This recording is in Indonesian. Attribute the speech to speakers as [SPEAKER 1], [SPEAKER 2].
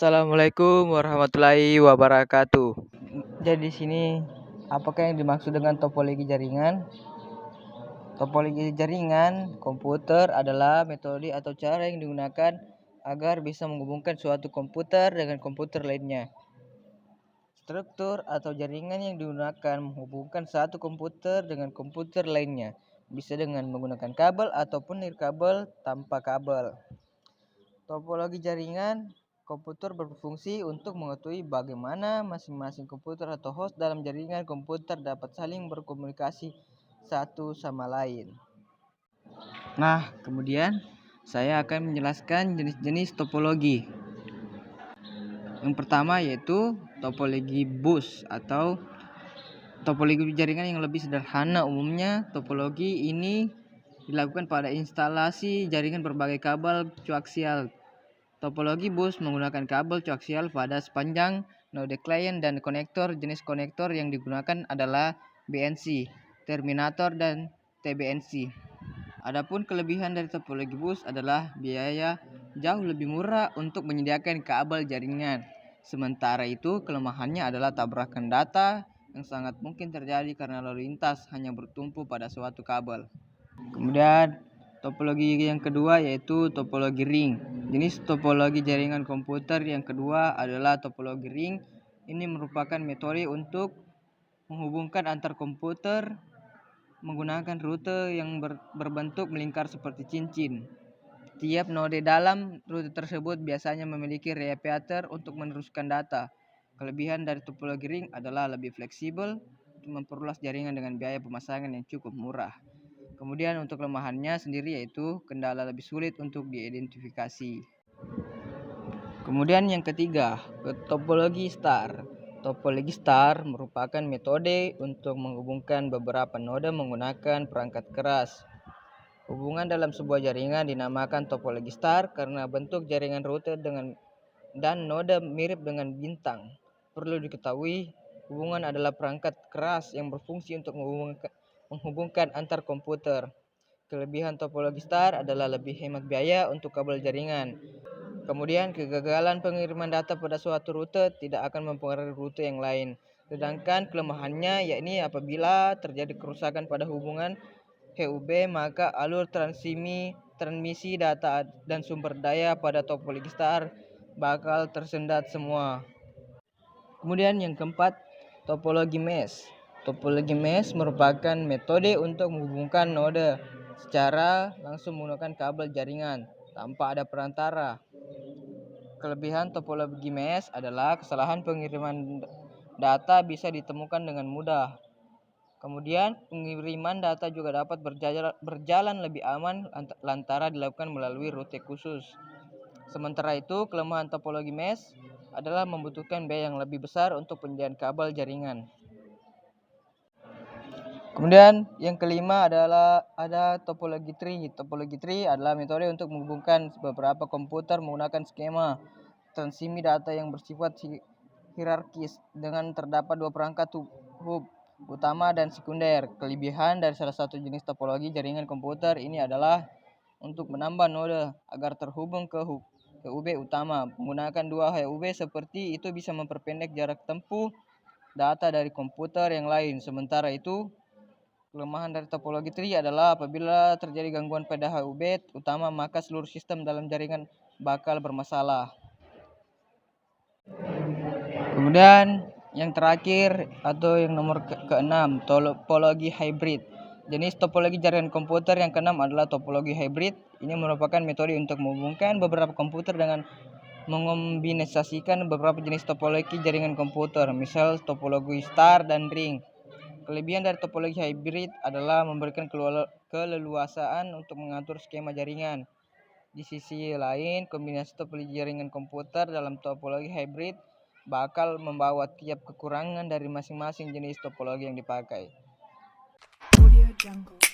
[SPEAKER 1] Assalamualaikum warahmatullahi wabarakatuh. Jadi di sini apakah yang dimaksud dengan topologi jaringan? Topologi jaringan komputer adalah metode atau cara yang digunakan agar bisa menghubungkan suatu komputer dengan komputer lainnya. Struktur atau jaringan yang digunakan menghubungkan satu komputer dengan komputer lainnya, bisa dengan menggunakan kabel ataupun nirkabel tanpa kabel. Topologi jaringan komputer berfungsi untuk mengetahui bagaimana masing-masing komputer atau host dalam jaringan komputer dapat saling berkomunikasi satu sama lain. Nah, kemudian saya akan menjelaskan jenis-jenis topologi. Yang pertama yaitu topologi bus atau topologi jaringan yang lebih sederhana. Umumnya topologi ini dilakukan pada instalasi jaringan berbagai kabel koaksial. Topologi bus menggunakan kabel koaksial pada sepanjang node klien dan konektor. Jenis konektor yang digunakan adalah BNC, terminator, dan TBNC. Adapun kelebihan dari topologi bus adalah biaya jauh lebih murah untuk menyediakan kabel jaringan. Sementara itu, kelemahannya adalah tabrakan data yang sangat mungkin terjadi karena lalu lintas hanya bertumpu pada suatu kabel. Kemudian topologi yang kedua yaitu topologi ring. Jenis topologi jaringan komputer yang kedua adalah topologi ring. Ini merupakan metode untuk menghubungkan antar komputer menggunakan rute yang berbentuk melingkar seperti cincin. Tiap node dalam rute tersebut biasanya memiliki repeater untuk meneruskan data. Kelebihan dari topologi ring adalah lebih fleksibel untuk memperluas jaringan dengan biaya pemasangan yang cukup murah. Kemudian untuk kelemahannya sendiri yaitu kendala lebih sulit untuk diidentifikasi. Kemudian yang ketiga, topologi star. Topologi star merupakan metode untuk menghubungkan beberapa node menggunakan perangkat keras. Hubungan dalam sebuah jaringan dinamakan topologi star karena bentuk jaringan rute dan node mirip dengan bintang. Perlu diketahui, hubungan adalah perangkat keras yang berfungsi untuk menghubungkan antar komputer. Kelebihan topologi star adalah lebih hemat biaya untuk kabel jaringan. Kemudian kegagalan pengiriman data pada suatu rute tidak akan mempengaruhi rute yang lain. Sedangkan kelemahannya yakni apabila terjadi kerusakan pada hubungan HUB, maka alur transmisi data dan sumber daya pada topologi star bakal tersendat semua. Kemudian yang keempat, topologi mesh. Topologi mesh merupakan metode untuk menghubungkan node secara langsung menggunakan kabel jaringan tanpa ada perantara. Kelebihan topologi mesh adalah kesalahan pengiriman data bisa ditemukan dengan mudah. Kemudian pengiriman data juga dapat berjalan lebih aman lantaran dilakukan melalui rute khusus. Sementara itu, kelemahan topologi mesh adalah membutuhkan biaya yang lebih besar untuk penyediaan kabel jaringan. Kemudian yang kelima adalah ada topologi tree. Topologi tree adalah metode untuk menghubungkan beberapa komputer menggunakan skema transmisi data yang bersifat hierarkis dengan terdapat dua perangkat hub utama dan sekunder. Kelebihan dari salah satu jenis topologi jaringan komputer ini adalah untuk menambah node agar terhubung ke HUB utama. Menggunakan dua HUB seperti itu bisa memperpendek jarak tempuh data dari komputer yang lain. Sementara itu, kelemahan dari topologi tree adalah apabila terjadi gangguan pada HUB utama, maka seluruh sistem dalam jaringan bakal bermasalah. Kemudian yang terakhir atau yang nomor keenam, topologi hybrid. Jenis topologi jaringan komputer yang keenam adalah topologi hybrid. Ini merupakan metode untuk menghubungkan beberapa komputer dengan mengombinasikan beberapa jenis topologi jaringan komputer, misal topologi star dan ring. Kelebihan dari topologi hybrid adalah memberikan keleluasaan untuk mengatur skema jaringan. Di sisi lain, kombinasi topologi jaringan komputer dalam topologi hybrid bakal membawa tiap kekurangan dari masing-masing jenis topologi yang dipakai. Audio Jungle.